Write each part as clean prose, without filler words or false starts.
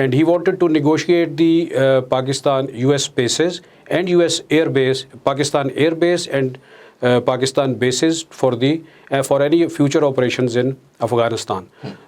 and he wanted to negotiate the Pakistan US bases and US air base, Pakistan air base and Pakistan bases for the for any future operations in Afghanistan.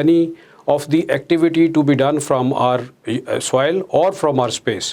any of the activity to be done from our soil or from our space.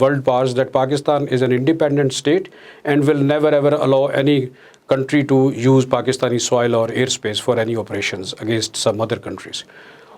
world powers that Pakistan is an independent state and will never ever allow any country to use Pakistani soil or airspace for any operations against some other countries.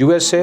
USA।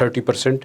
30%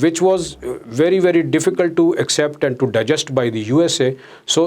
which was very very difficult to accept and to digest by the USA. So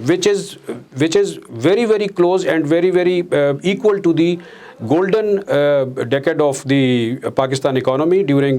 which is very very close and very very equal to the golden decade of the Pakistan economy during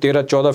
13-14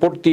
put the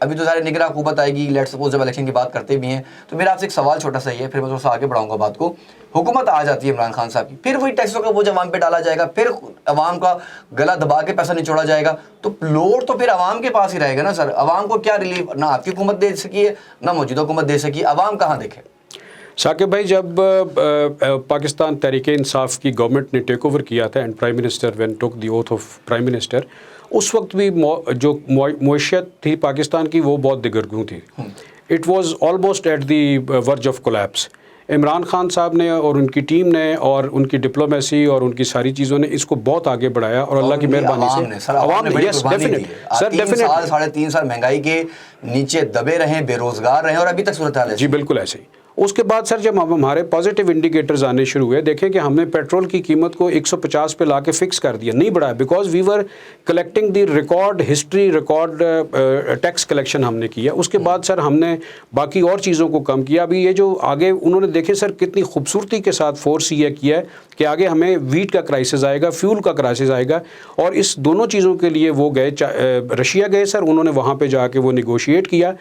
ابھی تو سارے نگراں حکومت آئے گی, let suppose جب election کی بات کرتے بھی ہیں, تو میرا آپ سے ایک سوال چھوٹا سا ہی ہے, پھر میں تھوڑا سا آگے بڑھاؤں گا بات کو. حکومت آ جاتی ہے عمران خان صاحب کی, پھر وہی ٹیکسوں کا بوجھ عوام پہ ڈالا جائے گا, پھر عوام کا گلا دبا کے پیسہ نچوڑا جائے گا, تو لوڈ تو پھر عوام کے پاس ہی رہے گا نا سر. عوام کو کیا ریلیف نہ آپ کی حکومت دے سکی ہے, نہ موجودہ حکومت دے سکی, عوام کہاں دیکھے؟ ثاقب بھائی, جب پاکستان تحریک انصاف کی گورنمنٹ نے ٹیک اوور کیا تھا اینڈ پرائم منسٹر وین ٹوک دی اوتھ آف پرائم منسٹر, اس وقت بھی جو معیشت تھی پاکستان کی وہ بہت دگرگوں تھی. It was almost at the verge of collapse. Imran Khan صاحب نے اور ان کی ٹیم نے اور ان کی ڈپلومیسی اور ان کی ساری چیزوں نے اس کو بہت آگے بڑھایا, اور اللہ کی مہربانی سے عوام نے, یس ڈیفینیٹ سر, 3.5 سال مہنگائی کے نیچے دبے رہیں, بے روزگار رہیں, اور ابھی تک صورتحال ہے. جی بالکل ایسے ہی. اس کے بعد سر جب ہمارے پازیٹیو انڈیکیٹرز آنے شروع ہوئے, دیکھیں کہ ہم نے پیٹرول کی قیمت کو 150 پہ لا کے فکس کر دیا, نہیں بڑھایا, because we were collecting the record history, record tax collection ہم نے کیا. اس کے بعد سر ہم نے باقی اور چیزوں کو کم کیا. ابھی یہ جو آگے انہوں نے دیکھیں سر کتنی خوبصورتی کے ساتھ فورس یہ کیا ہے کہ آگے ہمیں ویٹ کا کرائسس آئے گا, فیول کا کرائسس آئے گا, اور اس دونوں چیزوں کے لیے وہ گئے, رشیا گئے سر, انہوں نے وہاں پہ جا کے وہ نیگوشیٹ کیا.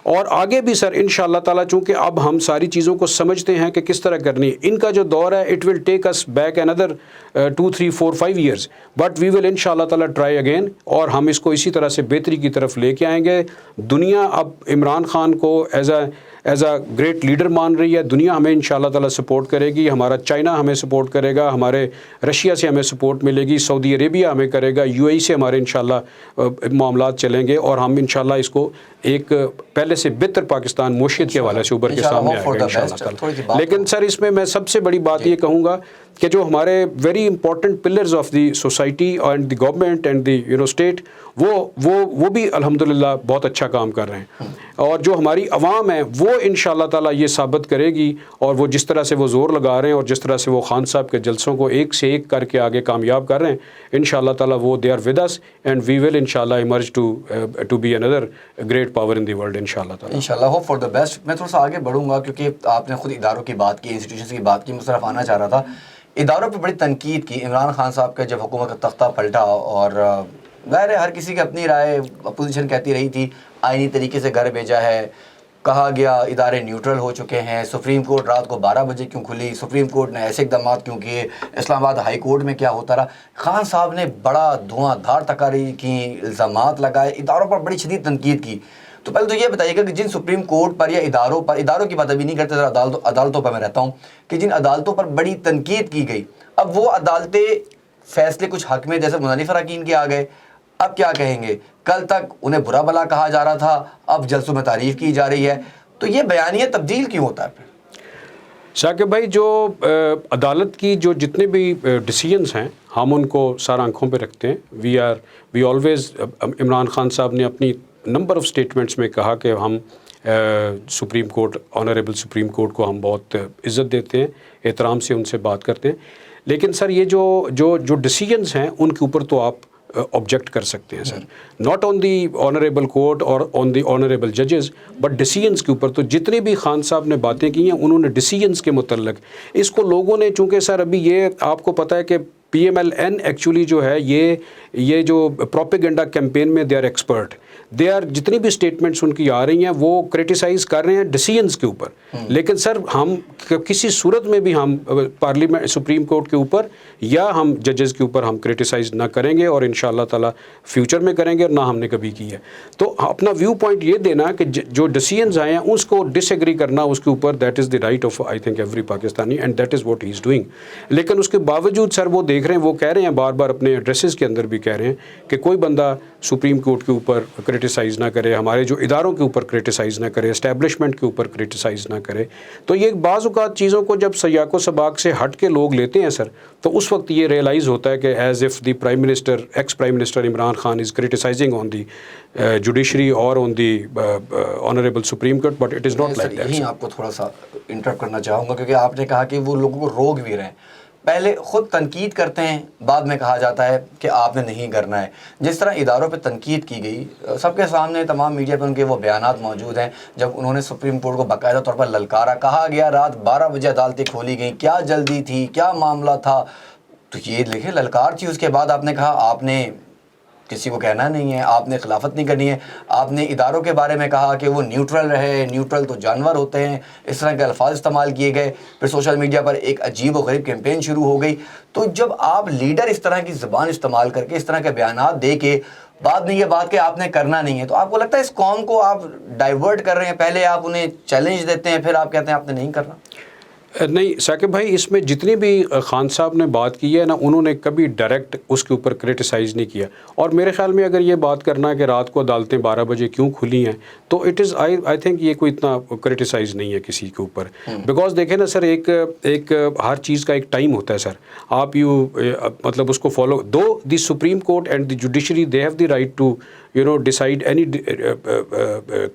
اور آگے بھی سر انشاءاللہ تعالیٰ, چونکہ اب ہم ساری چیزوں کو سمجھتے ہیں کہ کس طرح کرنی ہے, ان کا جو دور ہے it will take us back another 2, 3, 4, 5 years, but we will انشاءاللہ تعالیٰ ٹرائی اگین, اور ہم اس کو اسی طرح سے بہتری کی طرف لے کے آئیں گے. دنیا اب عمران خان کو ایز اے گریٹ لیڈر مان رہی ہے. دنیا ہمیں انشاءاللہ تعالیٰ سپورٹ کرے گی, ہمارا چائنا ہمیں سپورٹ کرے گا, ہمارے رشیا سے ہمیں سپورٹ ملے گی, سعودی عربیہ ہمیں کرے گا, UAE سے ہمارے انشاءاللہ معاملات چلیں گے, اور ہم انشاءاللہ اس کو ایک پہلے سے بہتر پاکستان معیشت کے حوالے سے ابھر کے سامنے آئے گا انشاءاللہ تعالیٰ. لیکن سر اس میں سب سے بڑی بات یہ کہوں گا کہ جو ہمارے very important pillars of the society and the government and the state, وہ بھی الحمدللہ بہت اچھا کام کر رہے ہیں, اور جو ہماری عوام ہے وہ انشاءاللہ تعالیٰ یہ ثابت کرے گی, اور وہ جس طرح سے وہ زور لگا رہے ہیں اور جس طرح سے وہ خان صاحب کے جلسوں کو ایک سے ایک کر کے آگے کامیاب کر رہے ہیں, انشاءاللہ تعالیٰ وہ they are with us, and we will انشاءاللہ emerge to be another great power in the world انشاءاللہ تعالیٰ. انشاءاللہ ہوپ فار دا بیسٹ. میں تھوڑا سا آگے بڑھوں گا کیونکہ آپ نے خود اداروں کی بات کی, انسٹیٹیوشنس کی بات کی, میں اس طرف آنا چاہ رہا تھا. اداروں پہ بڑی تنقید کی عمران خان صاحب کا جب حکومت کا تختہ پلٹا, اور ظاہر ہے ہر کسی کی اپنی رائے, اپوزیشن کہتی رہی تھی آئینی طریقے سے گھر بھیجا ہے, کہا گیا ادارے نیوٹرل ہو چکے ہیں, سپریم کورٹ رات کو 12 بجے کیوں کھلی, سپریم کورٹ نے ایسے اقدامات کیوں کیے, اسلام آباد ہائی کورٹ میں کیا ہوتا رہا. خان صاحب نے بڑا دھواں دھار تقاریر کی, الزامات لگائے, اداروں پر بڑی شدید تنقید کی. تو پہلے تو یہ بتائیے گا کہ جن سپریم کورٹ پر یا اداروں کی بات ابھی نہیں کرتے, عدالتوں پر میں رہتا ہوں, کہ جن عدالتوں پر بڑی تنقید کی گئی, اب وہ عدالتیں فیصلے کچھ حق میں جیسے منصف اراکین کے آ گئے, اب کیا کہیں گے؟ کل تک انہیں برا بلا کہا جا رہا تھا, اب جلسوں میں تعریف کی جا رہی ہے, تو یہ بیانیہ تبدیل کیوں ہوتا ہے پھر؟ ثاقب بھائی, جو عدالت کی جو جتنے بھی ڈیسیجنز ہیں ہم ان کو سارا آنکھوں پہ رکھتے ہیں. وی آلویز, عمران خان صاحب نے اپنی نمبر آف اسٹیٹمنٹس میں کہا کہ ہم supreme court, honourable supreme court کو ہم بہت عزت دیتے ہیں, احترام سے ان سے بات کرتے ہیں. لیکن سر یہ جو ڈیسیجنز ہیں ان کے اوپر تو آپ آبجیکٹ کر سکتے ہیں sir, not on the honourable court اور آن دی آنریبل ججز, بٹ ڈیسیجنس کے اوپر. تو جتنے بھی خان صاحب نے باتیں کی ہیں انہوں نے ڈیسیجنس کے متعلق, اس کو لوگوں نے, چونکہ سر ابھی یہ آپ کو پتہ ہے کہ PMLN ایکچولی جو ہے یہ جو پروپیگنڈا کیمپین میں they are expert, they are جتنی بھی اسٹیٹمنٹس ان کی آ رہی ہیں وہ کرٹیسائز کر رہے ہیں ڈیسیجنس کے اوپر. لیکن سر ہم کسی صورت میں بھی ہم پارلیمنٹ, سپریم کورٹ کے اوپر یا ہم ججز کے اوپر ہم کرٹیسائز نہ کریں گے, اور انشاءاللہ تعالیٰ فیوچر میں کریں گے, اور نہ ہم نے کبھی کی ہے. تو اپنا ویو پوائنٹ یہ دینا کہ جو ڈیسیجنز آئے ہیں اس کو ڈس ایگری کرنا اس کے اوپر, that is the right of I think every Pakistani, and that is what he is doing. لیکن اس کے باوجود سر وہ دیکھ رہے ہیں, وہ کہہ رہے ہیں بار بار اپنے ایڈریسز کے اندر بھی کہہ رہے ہیں کہ کوئی بندہ سپریم کورٹ کے اوپر کرٹیسائز نہ کرے, ہمارے جو اداروں کے اوپر کرٹیسائز نہ کرے, اسٹیبلشمنٹ کے اوپر کرٹیسائز نہ کرے. تو یہ بعض اوقات چیزوں کو جب سیاق و سباق سے ہٹ کے لوگ لیتے ہیں سر, تو اس وقت یہ ریئلائز ہوتا ہے کہ as if the prime minister, ex prime minister Imran Khan is criticising on the judiciary اور on the honourable supreme court, but it is not like that. یہیں آپ کو تھوڑا سا انٹرپٹ کرنا چاہوں گا, کیونکہ آپ نے کہا کہ وہ لوگوں کو روک بھی رہے ہیں. پہلے خود تنقید کرتے ہیں, بعد میں کہا جاتا ہے کہ آپ نے نہیں کرنا ہے. جس طرح اداروں پہ تنقید کی گئی, سب کے سامنے تمام میڈیا پہ ان کے وہ بیانات موجود ہیں, جب انہوں نے سپریم کورٹ کو باقاعدہ طور پر للکارا, کہا گیا رات 12 بجے عدالتیں کھولی گئیں, کیا جلدی تھی, کیا معاملہ تھا. تو یہ لکھے للکار تھی, اس کے بعد آپ نے کہا آپ نے کسی کو کہنا نہیں ہے, آپ نے خلافت نہیں کرنی ہے. آپ نے اداروں کے بارے میں کہا کہ وہ نیوٹرل رہے, نیوٹرل تو جانور ہوتے ہیں, اس طرح کے الفاظ استعمال کیے گئے. پھر سوشل میڈیا پر ایک عجیب و غریب کیمپین شروع ہو گئی. تو جب آپ لیڈر اس طرح کی زبان استعمال کر کے, اس طرح کے بیانات دے کے, بعد میں یہ بات کہ آپ نے کرنا نہیں ہے, تو آپ کو لگتا ہے اس قوم کو آپ ڈائیورٹ کر رہے ہیں؟ پہلے آپ انہیں چیلنج دیتے ہیں, پھر آپ کہتے ہیں آپ نے نہیں کرنا. نہیں ثاقب بھائی, اس میں جتنی بھی خان صاحب نے بات کی ہے نا, انہوں نے کبھی ڈائریکٹ اس کے اوپر کرٹیسائز نہیں کیا. اور میرے خیال میں اگر یہ بات کرنا ہے کہ رات کو عدالتیں 12 بجے کیوں کھلی ہیں, تو اٹ از آئی تھنک یہ کوئی اتنا کرٹیسائز نہیں ہے کسی کے اوپر. بیکاز دیکھیں نا سر, ایک ہر چیز کا ایک ٹائم ہوتا ہے سر. آپ مطلب اس کو follow, though the supreme court and the judiciary they have the right to decide any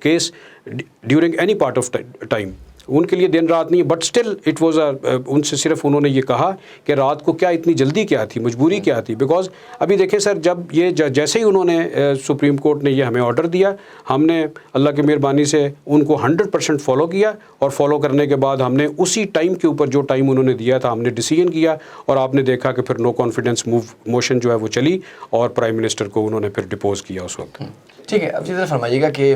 case during any part of time. ان کے لیے دن رات نہیں ہے, بٹ اسٹل اٹ واز ان سے صرف انہوں نے یہ کہا کہ رات کو کیا اتنی جلدی کیا تھی, مجبوری کیا تھی. بیکاز ابھی دیکھیں سر, جب یہ جیسے ہی انہوں نے سپریم کورٹ نے یہ ہمیں آرڈر دیا, ہم نے اللہ کی مہربانی سے ان کو 100% فالو کیا, اور فالو کرنے کے بعد ہم نے اسی ٹائم کے اوپر جو ٹائم انہوں نے دیا تھا ہم نے ڈیسیژن کیا, اور آپ نے دیکھا کہ پھر نو کانفیڈنس موشن جو ہے وہ چلی, اور پرائم منسٹر کو انہوں نے پھر ڈپوز کیا اس وقت. ٹھیک ہے, اب یہ فرمائیے گا کہ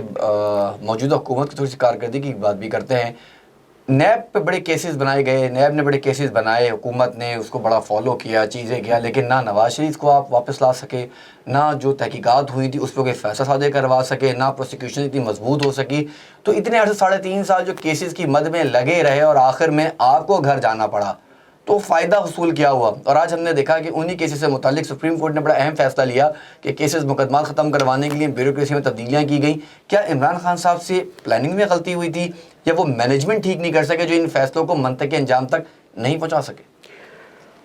موجودہ حکومت کی تھوڑی سی کارکردگی کی بات بھی کرتے ہیں. نیب پہ بڑے کیسز بنائے گئے, نیب نے بڑے کیسز بنائے, حکومت نے اس کو بڑا فالو کیا, چیزیں کیا, لیکن نہ نواز شریف کو آپ واپس لا سکے, نہ جو تحقیقات ہوئی تھی اس پہ کوئی فیصلہ صادر کروا سکے, نہ پروسیکیوشن اتنی مضبوط ہو سکی. تو اتنے عرصے 3.5 سال جو کیسز کی مد میں لگے رہے, اور آخر میں آپ کو گھر جانا پڑا, تو فائدہ حصول کیا ہوا؟ اور آج ہم نے دیکھا کہ انہی کیسز سے متعلق سپریم کورٹ نے بڑا اہم فیصلہ لیا کہ کیسز مقدمات ختم کروانے کے لیے بیوروکریسی میں تبدیلیاں کی گئیں. کیا عمران خان صاحب سے پلاننگ میں غلطی ہوئی تھی, یا وہ مینجمنٹ ٹھیک نہیں کر سکے جو ان فیصلوں کو منطقی انجام تک نہیں پہنچا سکے؟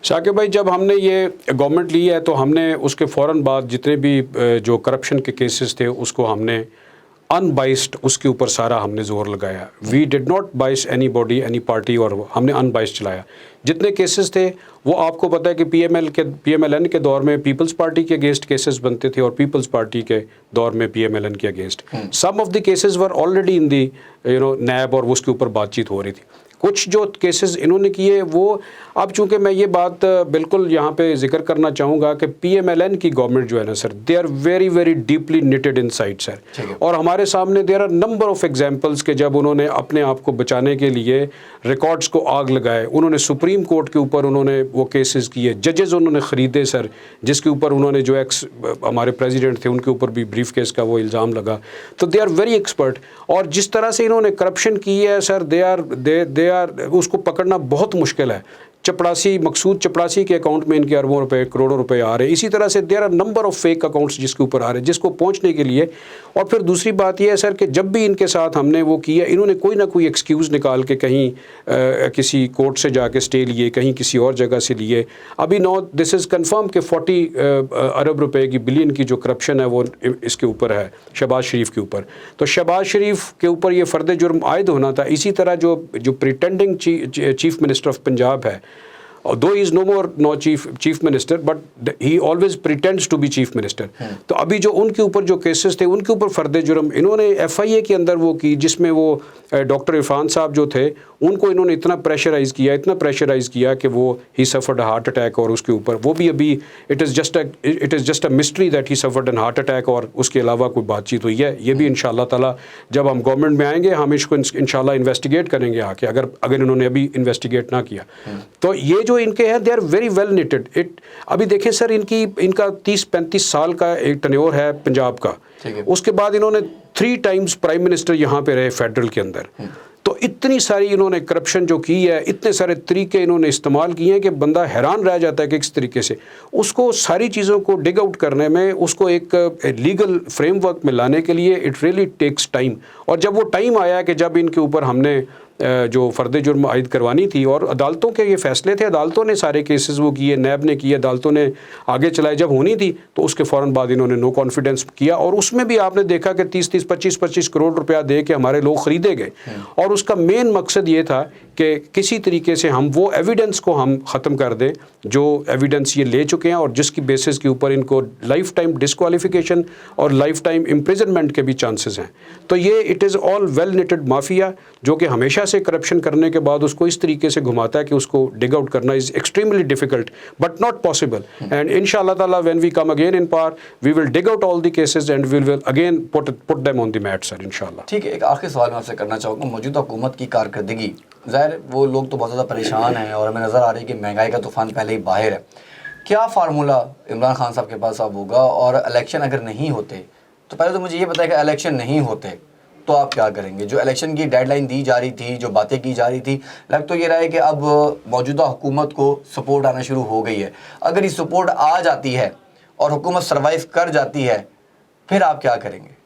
ثاقب بھائی, جب ہم نے یہ گورنمنٹ لی ہے تو ہم نے اس کے فوراً بعد جتنے بھی جو کرپشن کے کیسز تھے اس کو ہم نے ان بائسڈ اس کے اوپر سارا ہم نے زور لگایا. We did not bias anybody any party, اور ہم نے ان بائسڈ چلایا. جتنے کیسز تھے وہ آپ کو پتہ ہے کہ پی ایم ایل این کے دور میں پیپلز پارٹی کے اگینسٹ کیسز بنتے تھے, اور پیپلز پارٹی کے دور میں پی ایم ایل این کے against. Some of the cases were already in the NAB, اور اس کے اوپر بات چیت ہو رہی تھی. کچھ جو کیسز انہوں نے کیے وہ, اب چونکہ میں یہ بات بالکل یہاں پہ ذکر کرنا چاہوں گا کہ پی ایم ایل این کی گورنمنٹ جو ہے نا sir, they are very very deeply knitted inside sir. اور ہمارے سامنے there are number of examples کہ جب انہوں نے اپنے آپ کو بچانے کے لیے ریکارڈز کو آگ لگائے, انہوں نے سپریم کورٹ کے اوپر انہوں نے وہ کیسز کیے, ججز انہوں نے خریدے سر, جس کے اوپر انہوں نے جو ایکس ہمارے پریزیڈنٹ تھے ان کے اوپر بھی بریف کیس کا وہ الزام لگا. تو دے آر ویری ایکسپرٹ, اور جس طرح سے انہوں نے کرپشن کی ہے سر, دے آر اس کو پکڑنا بہت مشکل ہے. مقصود چپڑاسی کے اکاؤنٹ میں ان کے اربوں روپے کروڑوں روپے آ رہے ہیں. اسی طرح سے there are number of fake accounts جس کے اوپر آ رہے ہیں, جس کو پہنچنے کے لیے. اور پھر دوسری بات یہ ہے سر کہ جب بھی ان کے ساتھ ہم نے وہ کیا, انہوں نے کوئی نہ کوئی ایکسکیوز نکال کے کہیں کسی کورٹ سے جا کے اسٹے لیے, کہیں کسی اور جگہ سے لیے. ابھی نو دس از کنفرم کہ 40 ارب روپے کی بلین کی جو کرپشن ہے وہ اس کے اوپر ہے, شہباز شریف کے اوپر. تو شہباز شریف کے اوپر یہ فرد جرم عائد ہونا تھا. اسی طرح جو pretending chief minister of Punjab ہے, though he is no chief minister, but he always pretends to be chief minister. تو ابھی جو ان کے اوپر جو کیسز تھے ان کے اوپر فرد جرم انہوں نے ایف آئی اے کے اندر وہ کی, جس میں وہ ڈاکٹر عرفان صاحب جو تھے ان کو انہوں نے اتنا پریشرائز کیا کہ وہ ہی سفرڈ ہارٹ اٹیک, اور اس کے اوپر وہ بھی ابھی it is just a mystery that he suffered an heart attack, اور اس کے علاوہ کوئی بات چیت ہوئی ہے. یہ بھی ان شاء اللہ تعالیٰ جب ہم گورنمنٹ میں آئیں گے ہم اس کو ان شاء اللہ انویسٹیگیٹ کریں گے آ کے, اگر انہوں نے ابھی انویسٹیگیٹ نہ کیا. تو یہ جو ان کے ہیں they are very well knitted. ابھی دیکھیں سر ان کا 30-35 سال کا ایک ٹینیور ہے پنجاب کا. اس کے بعد انہوں نے 3 ٹائمز پرائم منسٹر یہاں پہ رہے فیڈرل کے اندر. تو اتنی ساری انہوں نے کرپشن جو کی ہے, اتنے سارے طریقے انہوں نے استعمال کیے ہیں کہ بندہ حیران رہ جاتا ہے کہ کس طریقے سے اس کو ساری چیزوں کو ڈگ آؤٹ کرنے میں, اس کو ایک لیگل فریم ورک میں لانے کے لیے اٹ ریئلی ٹیکس ٹائم. اور جب وہ ٹائم آیا کہ جب ان کے اوپر ہم نے جو فرد جرم عائد کروانی تھی, اور عدالتوں کے یہ فیصلے تھے, عدالتوں نے سارے کیسز وہ کیے, نیب نے کیے, عدالتوں نے آگے چلائے, جب ہونی تھی تو اس کے فوراً بعد انہوں نے نو کانفیڈنس کیا. اور اس میں بھی آپ نے دیکھا کہ 30-25 کروڑ روپیہ دے کے ہمارے لوگ خریدے گئے. اور اس کا مین مقصد یہ تھا کہ کسی طریقے سے ہم وہ ایویڈنس کو ہم ختم کر دیں جو ایویڈنس یہ لے چکے ہیں اور جس کی بیسس کے اوپر ان کو لائف ٹائم ڈسکوالیفیکیشن اور لائف ٹائم امپریزنمنٹ کے بھی چانسز ہیں. تو یہ it is all well knitted mafia جو کہ ہمیشہ سے کرپشن کرنے کے بعد اس کو اس طریقے سے گھماتا ہے کہ اس کو ڈگ آؤٹ کرنا is extremely difficult but not possible. And ان شاء اللہ تعالیٰ when we come again in power we will dig out all the cases and we will again put them on the mat sir ان شاء اللہ. ٹھیک ہے, ایک آخری سوال میں آپ سے کرنا چاہوں گا. موجودہ حکومت کی کارکردگی, ظاہر وہ لوگ تو بہت زیادہ پریشان ہیں اور ہمیں نظر آ رہی ہے کہ مہنگائی کا طوفان پہلے ہی باہر ہے. کیا فارمولہ عمران خان صاحب کے پاس اب ہوگا, اور الیکشن اگر نہیں ہوتے تو پہلے تو مجھے یہ بتائیں کہ الیکشن نہیں ہوتے تو آپ کیا کریں گے؟ جو الیکشن کی ڈیڈ لائن دی جا رہی تھی, جو باتیں کی جا رہی تھی, لگ تو یہ رہا ہے کہ اب موجودہ حکومت کو سپورٹ آنا شروع ہو گئی ہے. اگر یہ سپورٹ آ جاتی ہے اور حکومت سروائیو کر جاتی ہے پھر آپ کیا کریں گے؟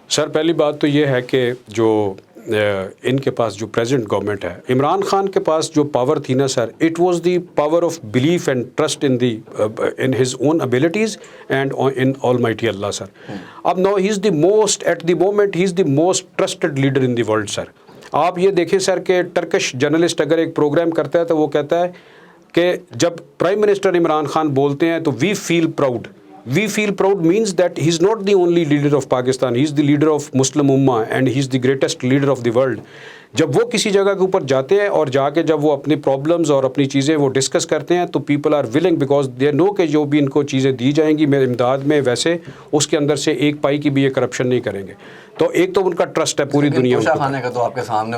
سر پہلی بات تو یہ ہے کہ جو ان کے پاس جو پریزنٹ گورنمنٹ ہے, عمران خان کے پاس جو پاور تھی نا sir, it was the power of belief and trust in his own abilities and in almighty اللہ سر. اب now he is the most at the moment he is the most trusted leader in the world sir. آپ یہ دیکھیں سر کہ Turkish journalist اگر ایک programme کرتا ہے تو وہ کہتا ہے کہ جب پرائم منسٹر عمران خان بولتے ہیں تو وی فیل proud. We feel proud means that he is not the only leader of Pakistan, he is the leader of Muslim Ummah and he is the greatest leader of the world. جب وہ کسی جگہ کے اوپر جاتے ہیں اور جا کے جب وہ اپنے پرابلمز اور اپنی چیزیں وہ ڈسکس کرتے ہیں تو people are willing because they know کہ جو بھی ان کو چیزیں دی جائیں گی میرے امداد میں ویسے اس کے اندر سے ایک پائی کی بھی یہ کرپشن نہیں کریں گے. تو ایک تو ان کا ٹرسٹ ہے پوری دنیا میں. توشہ خانہ کا تو آپ کے سامنے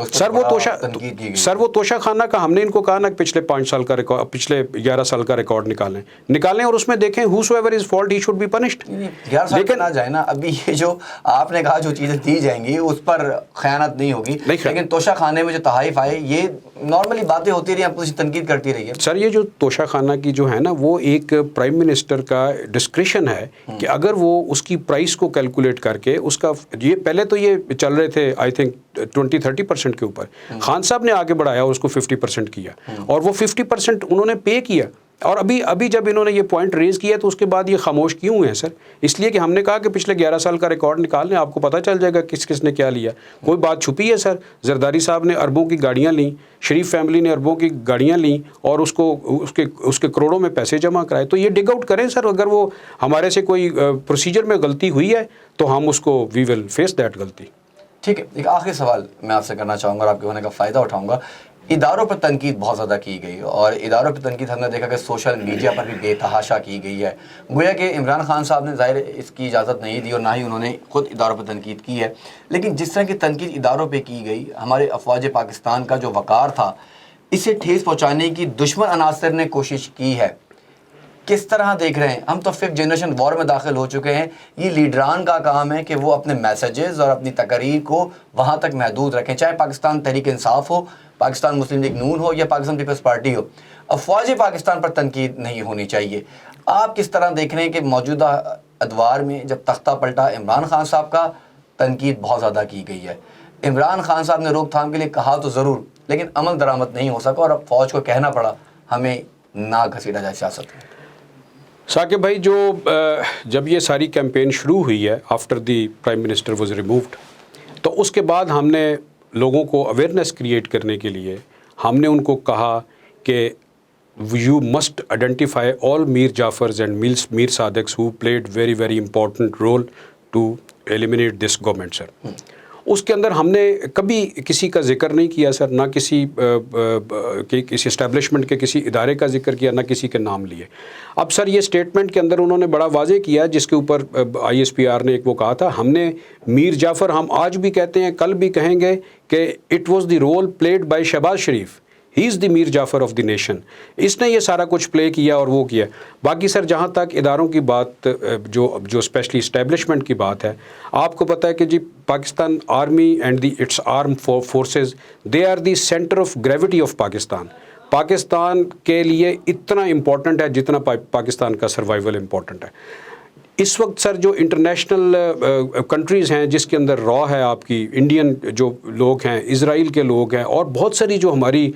سر وہ توشہ خانہ کا ہم نے ان کو کہا نا پچھلے 5 سال کا ریکارڈ, پچھلے 11 سال کا ریکارڈ نکالیں اور اس میں دیکھیں whoever is fault he should be punished. 11 سال کا نہ جائے نا, ابھی یہ جو آپ نے کہا جو چیزیں دی جائیں گی اس پر خیانت نہیں ہوگی, لیکن توشہ خانے میں جو تحائف آئے یہ نارملی باتیں ہوتی رہی, آپ کچھ تنقید کرتی رہی ہے. سر یہ جو توشہ خانہ کی جو ہے نا وہ ایک پرائم منسٹر کا ڈسکریشن ہے کہ اگر وہ اس کی پرائس کو کیلکولیٹ کر کے اس کا, یہ پہلے تو یہ چل رہے تھے آئی تھنک 20-30% کے اوپر, خان صاحب نے آگے بڑھایا اس کو 50% کیا اور وہ 50% انہوں نے پے کیا. اور ابھی جب انہوں نے یہ پوائنٹ ریز کیا تو اس کے بعد یہ خاموش کیوں ہوئے ہیں سر؟ اس لیے کہ ہم نے کہا کہ پچھلے 11 سال کا ریکارڈ نکال لیں, آپ کو پتہ چل جائے گا کس کس نے کیا لیا. کوئی بات چھپی ہے سر؟ زرداری صاحب نے اربوں کی گاڑیاں لیں, شریف فیملی نے اربوں کی گاڑیاں لیں اور اس کے کروڑوں میں پیسے جمع کرائے. تو یہ ڈگ آؤٹ کریں سر, اگر وہ ہمارے سے کوئی پروسیجر میں غلطی ہوئی ہے تو ہم اس کو وی ول فیس دیٹ غلطی. ٹھیک ہے, ایک آخری سوال میں آپ سے کرنا چاہوں گا اور آپ کے ہونے کا فائدہ اٹھاؤں گا. اداروں پر تنقید بہت زیادہ کی گئی اور اداروں پر تنقید ہم نے دیکھا کہ سوشل میڈیا پر بھی بے تحاشا کی گئی ہے. گویا کہ عمران خان صاحب نے ظاہر اس کی اجازت نہیں دی اور نہ ہی انہوں نے خود اداروں پر تنقید کی ہے, لیکن جس طرح کی تنقید اداروں پہ کی گئی, ہمارے افواج پاکستان کا جو وقار تھا اسے ٹھیس پہنچانے کی دشمن عناصر نے کوشش کی ہے. کس طرح دیکھ رہے ہیں؟ ہم تو 5th جنریشن وار میں داخل ہو چکے ہیں. یہ لیڈران کا کام ہے کہ وہ اپنے میسیجز اور اپنی تقاریر کو وہاں تک محدود رکھیں, چاہے پاکستان تحریک انصاف ہو, پاکستان مسلم لیگ نون ہو یا پاکستان پیپلز پارٹی ہو. افواج پاکستان پر تنقید نہیں ہونی چاہیے. آپ کس طرح دیکھ رہے ہیں کہ موجودہ ادوار میں جب تختہ پلٹا عمران خان صاحب کا, تنقید بہت زیادہ کی گئی ہے. عمران خان صاحب نے روک تھام کے لیے کہا تو ضرور, لیکن عمل درآمد نہیں ہو سکا اور اب فوج کو کہنا پڑا ہمیں نہ گھسیٹا جائے سیاست میں. ثاقب بھائی, جو جب یہ ساری کیمپین شروع ہوئی ہے after the prime minister was removed, تو اس کے بعد ہم نے لوگوں کو اویئرنیس کریٹ کرنے کے لیے ہم نے ان کو کہا کہ you must identify all Mir Jafars and Mir Sadiqs who played very very important role to eliminate this government sir. اس کے اندر ہم نے کبھی کسی کا ذکر نہیں کیا سر, نہ کسی اسٹیبلشمنٹ کے کسی ادارے کا ذکر کیا, نہ کسی کے نام لیے. اب سر یہ سٹیٹمنٹ کے اندر انہوں نے بڑا واضح کیا جس کے اوپر ISPR نے ایک وہ کہا تھا, ہم نے میر جعفر, ہم آج بھی کہتے ہیں کل بھی کہیں گے کہ it was the role played by Shahbaz Sharif, he is the Mir Jafar of the nation. اس نے یہ سارا کچھ پلے کیا اور وہ کیا. باقی سر جہاں تک اداروں کی بات, جو اسپیشلی اسٹیبلشمنٹ کی بات ہے, آپ کو پتہ ہے کہ جی Pakistan army and the its arm forces they are the centre of gravity of Pakistan. Pakistan کے لیے اتنا امپورٹنٹ ہے جتنا پاکستان کا سروائیول امپورٹنٹ ہے. اس وقت سر جو انٹرنیشنل کنٹریز ہیں جس کے اندر را ہے آپ کی انڈین جو لوگ ہیں، اسرائیل کے لوگ ہیں، اور بہت ساری جو ہماری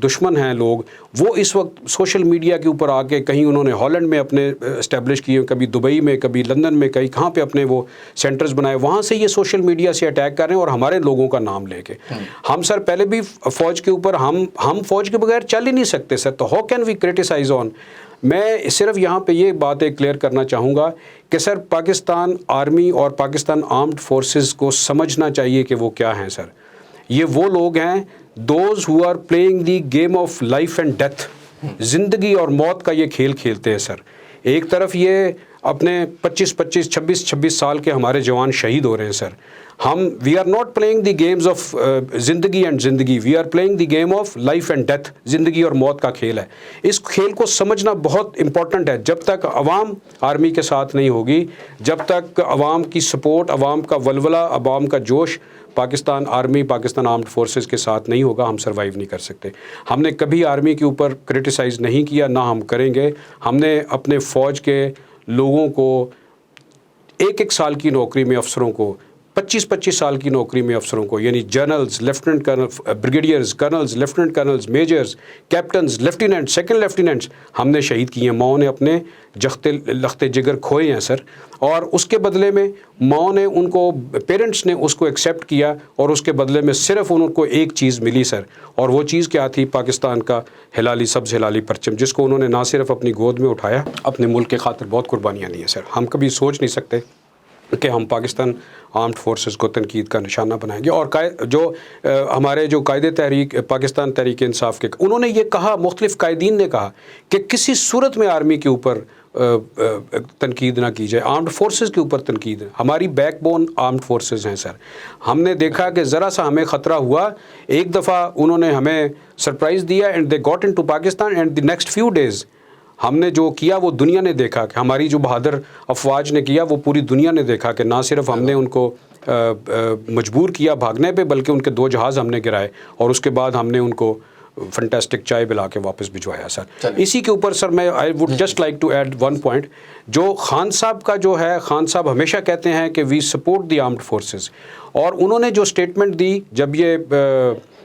دشمن ہیں لوگ، وہ اس وقت سوشل میڈیا کے اوپر آ کے کہیں انہوں نے ہالینڈ میں اپنے اسٹیبلش کیے، کبھی دبئی میں، کبھی لندن میں، کہاں پہ اپنے وہ سینٹرز بنائے، وہاں سے یہ سوشل میڈیا سے اٹیک کر رہے ہیں اور ہمارے لوگوں کا نام لے کے. ہم سر پہلے بھی فوج کے اوپر ہم فوج کے بغیر چل ہی نہیں سکتے سر، تو ہاؤ کین وی کرٹیسائز آن. میں صرف یہاں پہ یہ بات کلیئر کرنا چاہوں گا کہ سر پاکستان آرمی اور پاکستان آرمڈ فورسز کو سمجھنا چاہیے کہ وہ کیا ہیں سر. یہ وہ لوگ ہیں those who are playing the game of life and death, زندگی اور موت کا یہ کھیل کھیلتے ہیں سر. ایک طرف یہ اپنے 26 سال کے ہمارے جوان شہید ہو رہے ہیں sir. We are not playing the games of زندگی اینڈ زندگی، we are playing the game of life and death, زندگی اور موت کا کھیل ہے. اس کھیل کو سمجھنا بہت امپورٹنٹ ہے. جب تک عوام آرمی کے ساتھ نہیں ہوگی، جب تک عوام کی سپورٹ، عوام کا ولولہ، عوام کا جوش Pakistan army, Pakistan armed forces کے ساتھ نہیں ہوگا، ہم سروائیو نہیں کر سکتے. ہم نے کبھی آرمی کے اوپر کرٹیسائز نہیں کیا، نہ ہم کریں گے. ہم نے اپنے فوج کے لوگوں کو 1 سال کی نوکری میں افسروں کو، 25 سال کی نوکری میں افسروں کو، یعنی generals, lieutenant colonel, brigadiers, colonels, lieutenant colonels, majors, captains, lieutenant, second lieutenants ہم نے شہید کیے ہیں. ماؤں نے اپنے لختے جگر کھوئے ہیں سر، اور اس کے بدلے میں ماؤں نے ان کو، پیرنٹس نے اس کو ایکسیپٹ کیا، اور اس کے بدلے میں صرف ان کو ایک چیز ملی سر، اور وہ چیز کیا تھی؟ پاکستان کا ہلالی، سبز ہلالی پرچم، جس کو انہوں نے نہ صرف اپنی گود میں اٹھایا، اپنے ملک کے خاطر بہت قربانیاں دی ہیں سر. ہم کبھی سوچ نہیں سکتے کہ ہم پاکستان آرمڈ فورسز کو تنقید کا نشانہ بنائیں گے. اور جو ہمارے جو قائد تحریک پاکستان تحریک انصاف کے، انہوں نے یہ کہا، مختلف قائدین نے کہا کہ کسی صورت میں آرمی کے اوپر تنقید نہ کی جائے، آرمڈ فورسز کے اوپر تنقید. ہماری بیک بون آرمڈ فورسز ہیں سر. ہم نے دیکھا کہ ذرا سا ہمیں خطرہ ہوا، ایک دفعہ انہوں نے ہمیں سرپرائز دیا، and they got into Pakistan, and the next few days ہم نے جو کیا وہ دنیا نے دیکھا، کہ ہماری جو بہادر افواج نے کیا وہ پوری دنیا نے دیکھا، کہ نہ صرف ہم نے ان کو مجبور کیا بھاگنے پہ، بلکہ ان کے 2 جہاز ہم نے گرائے، اور اس کے بعد ہم نے ان کو فنٹاسٹک چائے پلا کے واپس بھجوایا سر. اسی کے اوپر سر میں I would just like to add 1 point. جو خان صاحب کا جو ہے، خان صاحب ہمیشہ کہتے ہیں کہ we support the armed forces, اور انہوں نے جو اسٹیٹمنٹ دی جب یہ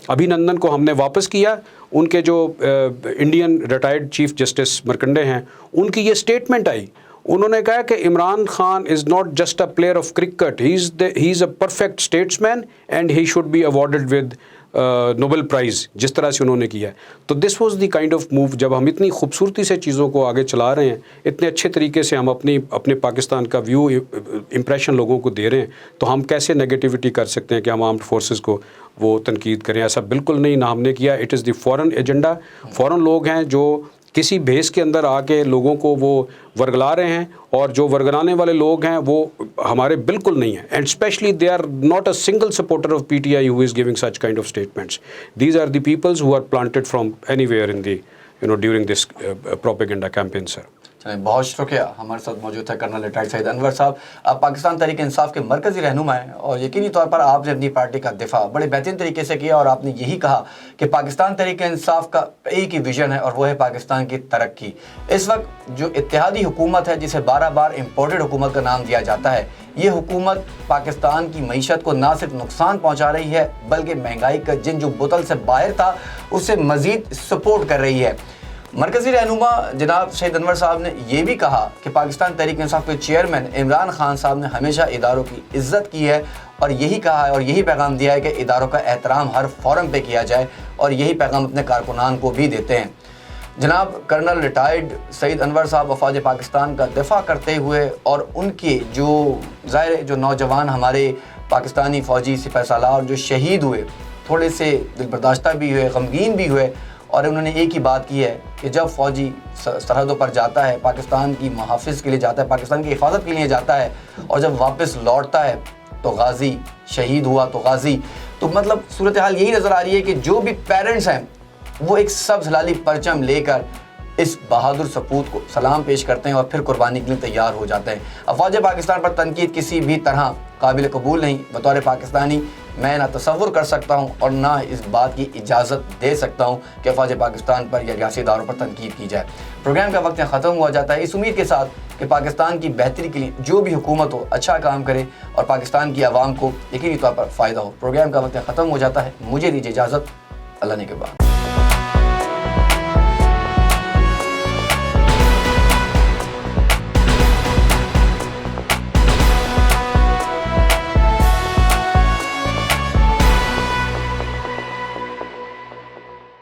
ابھی نندن کو ہم نے واپس کیا، ان کے جو انڈین ریٹائرڈ چیف جسٹس مرکنڈے ہیں، ان کی یہ اسٹیٹمنٹ آئی. انہوں نے کہا کہ Imran Khan is not just a player of cricket, he is a perfect statesman and he should be awarded with Nobel prize, جس طرح سے انہوں نے کیا. تو this was the kind of move. جب ہم اتنی خوبصورتی سے چیزوں کو آگے چلا رہے ہیں، اتنے اچھے طریقے سے ہم اپنے پاکستان کا ویو امپریشن لوگوں کو دے رہے ہیں، تو ہم کیسے نیگیٹیوٹی کر سکتے ہیں کہ ہم آرمڈ فورسز کو وہ تنقید کریں؟ ایسا بالکل نہیں، نہ ہم نے کیا. It is the foreign agenda. فورن لوگ ہیں جو کسی بھیس کے اندر آ کے لوگوں کو وہ ورگلا رہے ہیں، اور جو ورگلانے والے لوگ ہیں وہ ہمارے بالکل نہیں ہیں. And especially they are not a single supporter of PTI who is giving such kind of statements. These are the peoples who are planted from anywhere in the during this propaganda campaign, sir. چلیں، بہت شکریہ. ہمارے ساتھ موجود ہے colonel retired سعید انور صاحب. آپ پاکستان تحریک انصاف کے مرکزی رہنما ہیں، اور یقینی طور پر آپ نے اپنی پارٹی کا دفاع بڑے بہترین طریقے سے کیا، اور آپ نے یہی کہا کہ پاکستان تحریک انصاف کا ایک ہی ویژن ہے، اور وہ ہے پاکستان کی ترقی. اس وقت جو اتحادی حکومت ہے، جسے بار بار امپورٹڈ حکومت کا نام دیا جاتا ہے، یہ حکومت پاکستان کی معیشت کو نہ صرف نقصان پہنچا رہی ہے، بلکہ مہنگائی کا جن جو بوتل سے باہر تھا اسے مزید سپورٹ کر رہی ہے. مرکزی رہنما جناب شہید انور صاحب نے یہ بھی کہا کہ پاکستان تحریک انصاف کے چیئرمین عمران خان صاحب نے ہمیشہ اداروں کی عزت کی ہے، اور یہی کہا ہے اور یہی پیغام دیا ہے کہ اداروں کا احترام ہر فورم پہ کیا جائے، اور یہی پیغام اپنے کارکنان کو بھی دیتے ہیں. جناب کرنل ریٹائرڈ سعید انور صاحب افواج پاکستان کا دفاع کرتے ہوئے، اور ان کے جو ظاہر جو نوجوان ہمارے پاکستانی فوجی سپہ سالار جو شہید ہوئے، تھوڑے سے دل برداشتہ بھی ہوئے، غمگین بھی ہوئے، اور انہوں نے ایک ہی بات کی ہے کہ جب فوجی سرحدوں پر جاتا ہے، پاکستان کی محافظ کے لیے جاتا ہے، پاکستان کی حفاظت کے لیے جاتا ہے، اور جب واپس لوٹتا ہے تو غازی، شہید ہوا تو غازی. تو مطلب صورتحال یہی نظر آ رہی ہے کہ جو بھی پیرنٹس ہیں وہ ایک سبز ہلالی پرچم لے کر اس بہادر سپوت کو سلام پیش کرتے ہیں، اور پھر قربانی کے لیے تیار ہو جاتے ہیں. افواج پاکستان پر تنقید کسی بھی طرح قابل قبول نہیں. بطور پاکستانی میں نہ تصور کر سکتا ہوں اور نہ اس بات کی اجازت دے سکتا ہوں کہ افواج پاکستان پر یا ریاستی اداروں پر تنقید کی جائے۔ پروگرام کا وقت یہاں ختم ہوا جاتا ہے، اس امید کے ساتھ کہ پاکستان کی بہتری کے لیے جو بھی حکومت ہو اچھا کام کرے اور پاکستان کی عوام کو یقینی طور پر فائدہ ہو۔ پروگرام کا وقت یہاں ختم ہو جاتا ہے، مجھے دیجیے اجازت، اللہ نے کے بعد۔